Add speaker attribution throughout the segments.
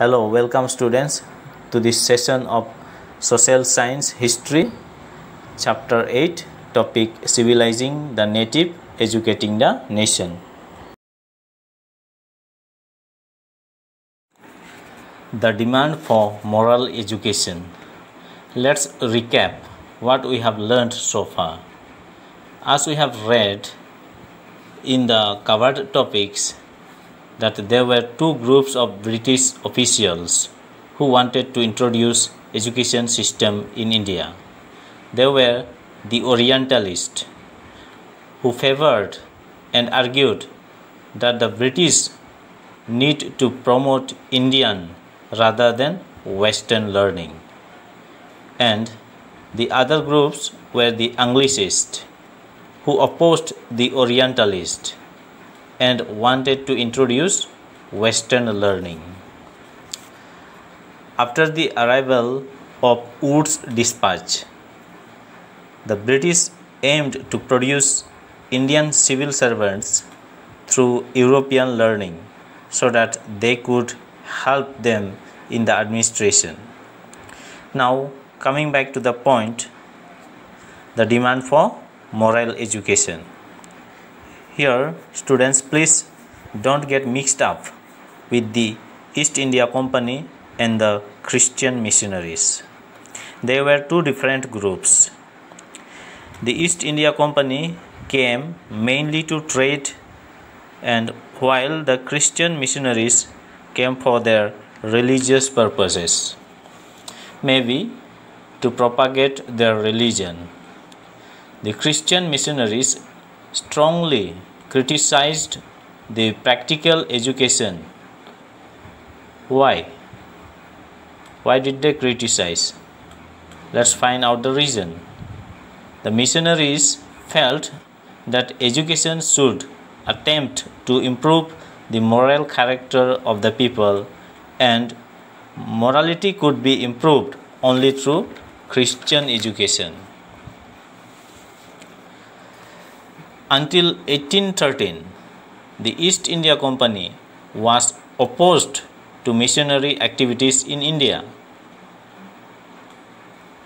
Speaker 1: Hello, welcome students to this session of Social Science History, Chapter 8, topic Civilizing the Native, Educating the Nation. The demand for moral education. Let's recap what we have learned so far. As we have read in the covered topics, that there were two groups of British officials who wanted to introduce education system in India. There were the Orientalists, who favored and argued that the British need to promote Indian rather than Western learning. And the other groups were the Anglicists, who opposed the Orientalists and wanted to introduce Western learning. After the arrival of Wood's dispatch, the British aimed to produce Indian civil servants through European learning so that they could help them in the administration. Now, coming back to the point, the demand for moral education. Here, students, please don't get mixed up with the East India Company and the Christian missionaries. They were two different groups. The East India Company came mainly to trade, and while the Christian missionaries came for their religious purposes, maybe to propagate their religion. The Christian missionaries strongly criticized the practical education. Why? Why did they criticize? Let's find out the reason. The missionaries felt that education should attempt to improve the moral character of the people, and morality could be improved only through Christian education. Until 1813, the East India Company was opposed to missionary activities in India.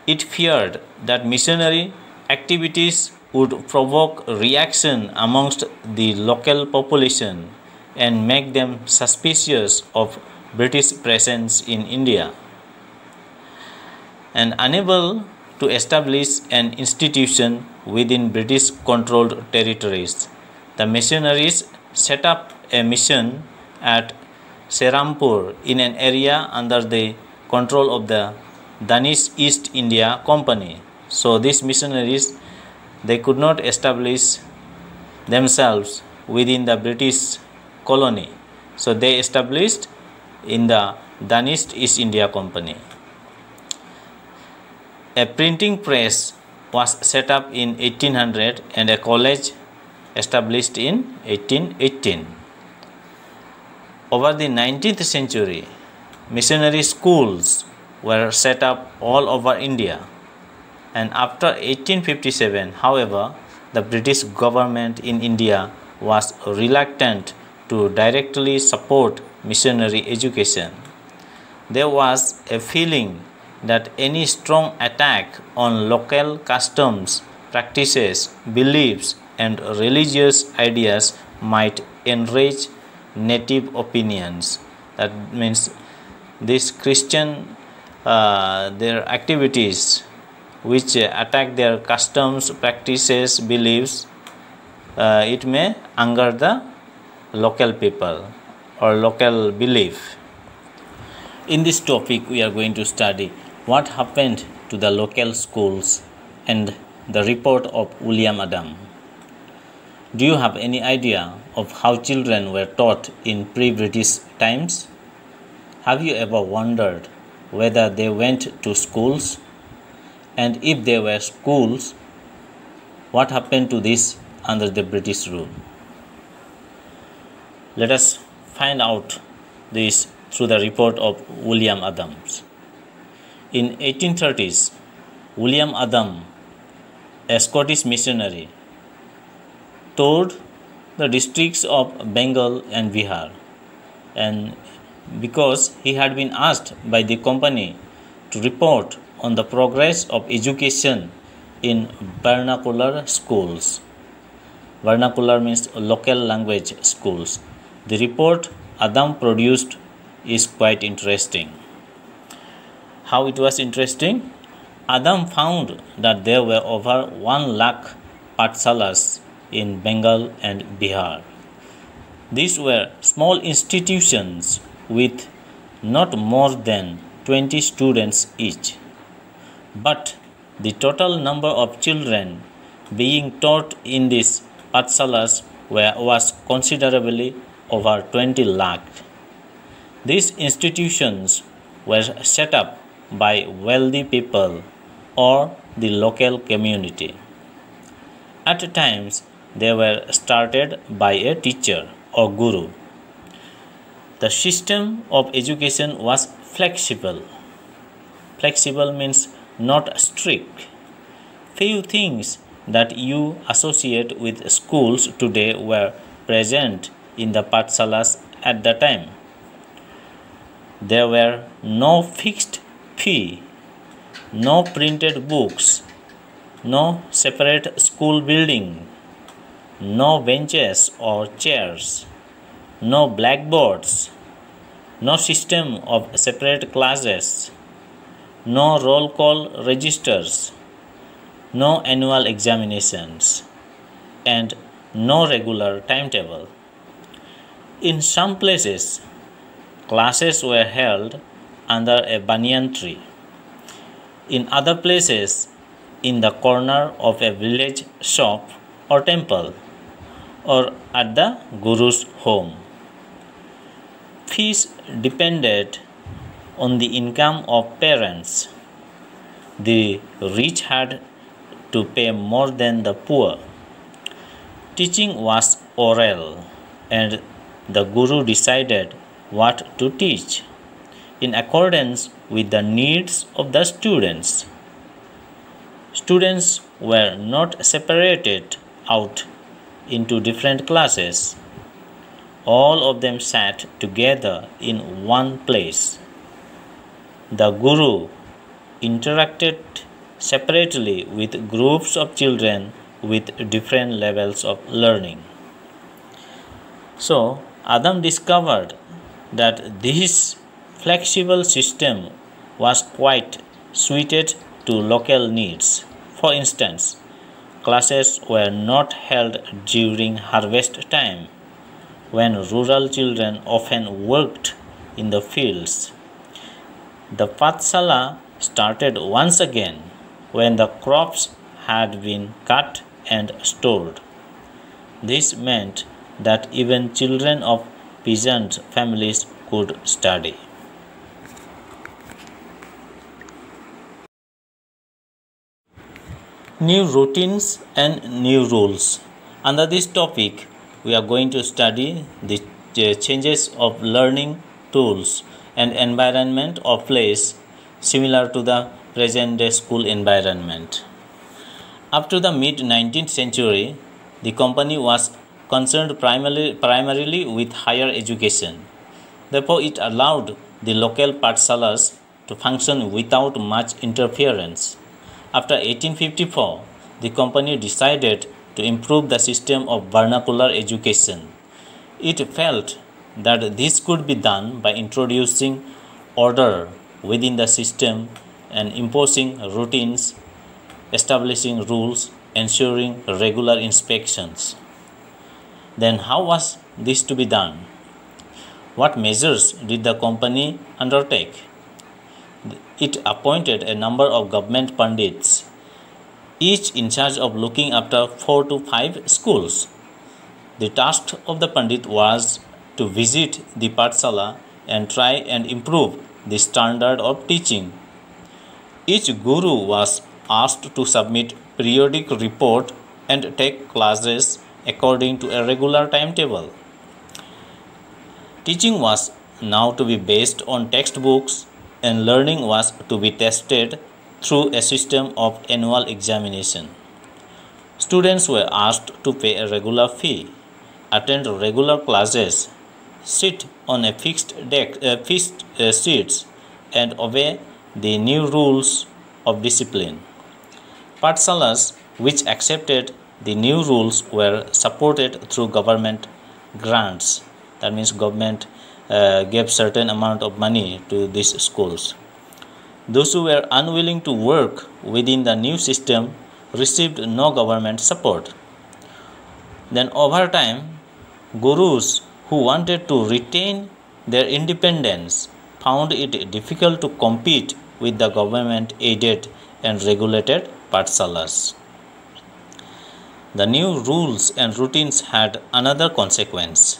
Speaker 1: It feared that missionary activities would provoke reaction amongst the local population and make them suspicious of British presence in India. And unable to establish an institution within British-controlled territories, the missionaries set up a mission at Serampur in an area under the control of the Danish East India Company. So these missionaries, they could not establish themselves within the British colony. So they established in the Danish East India Company. A printing press was set up in 1800 and a college established in 1818. Over the 19th century, missionary schools were set up all over India. And after 1857, however, the British government in India was reluctant to directly support missionary education. There was a feeling that any strong attack on local customs, practices, beliefs, and religious ideas might enrage native opinions. That means these Christian, their activities which attack their customs, practices, beliefs, it may anger the local people or local belief. In this topic, we are going to study what happened to the local schools and the report of William Adam. Do you have any idea of how children were taught in pre-British times? Have you ever wondered whether they went to schools? And if there were schools, what happened to this under the British rule? Let us find out this through the report of William Adams. In 1830s, William Adam, a Scottish missionary, toured the districts of Bengal and Bihar, and because he had been asked by the company to report on the progress of education in vernacular schools. Vernacular means local language schools. The report Adam produced is quite interesting. How it was interesting? Adam found that there were over 1 lakh Pathshalas in Bengal and Bihar. These were small institutions with not more than 20 students each. But the total number of children being taught in these Pathshalas was considerably over 20 lakh. These institutions were set up by wealthy people or the local community. At times, they were started by a teacher or guru. The system of education was flexible. Flexible means not strict. Few things that you associate with schools today were present in the Pathshalas at the time. There were no fixed fee, no printed books, no separate school building, no benches or chairs, no blackboards, no system of separate classes, no roll call registers, no annual examinations, and no regular timetable. In some places, classes were held under a banyan tree. In other places, in the corner of a village shop or temple, or at the guru's home. Fees depended on the income of parents. The rich had to pay more than the poor. Teaching was oral, and the guru decided what to teach in accordance with the needs of the students. Students were not separated out into different classes. All of them sat together in one place. The guru interacted separately with groups of children with different levels of learning. So, Adam discovered that this flexible system was quite suited to local needs. For instance, classes were not held during harvest time, when rural children often worked in the fields. The Pathshala started once again when the crops had been cut and stored. This meant that even children of peasant families could study. New routines and new rules. Under this topic, we are going to study the changes of learning tools and environment of place similar to the present day school environment. Up to the mid-19th century, the company was concerned primarily with higher education. Therefore, it allowed the local Pathshalas to function without much interference. After 1854, the company decided to improve the system of vernacular education. It felt that this could be done by introducing order within the system and imposing routines, establishing rules, ensuring regular inspections. Then how was this to be done? What measures did the company undertake? It appointed a number of government pandits, each in charge of looking after 4 to 5 schools. The task of the pandit was to visit the Pathshala and try and improve the standard of teaching. Each guru was asked to submit periodic report and take classes according to a regular timetable. Teaching was now to be based on textbooks, and learning was to be tested through a system of annual examination. Students were asked to pay a regular fee, attend regular classes, sit on a fixed seats and obey the new rules of discipline. Pathshalas which accepted the new rules were supported through government grants. That means government gave certain amount of money to these schools. Those who were unwilling to work within the new system received no government support. Then over time, gurus who wanted to retain their independence found it difficult to compete with the government-aided and regulated pathshalas. The new rules and routines had another consequence.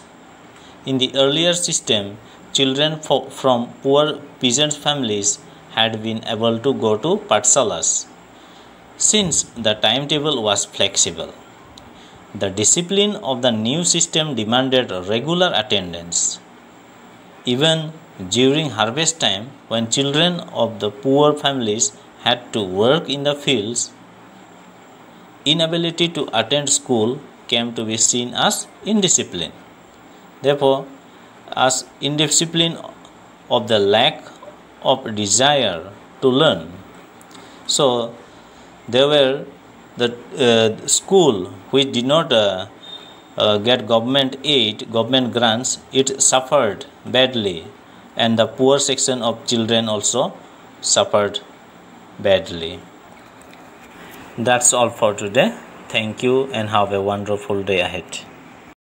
Speaker 1: In the earlier system, children from poor peasant families had been able to go to pathshalas, since the timetable was flexible. The discipline of the new system demanded regular attendance. Even during harvest time, when children of the poor families had to work in the fields, inability to attend school came to be seen as indiscipline. Therefore, as indiscipline of the lack of desire to learn. So, there were the school which did not get government aid, government grants, it suffered badly, and the poor section of children also suffered badly. That's all for today. Thank you and have a wonderful day ahead.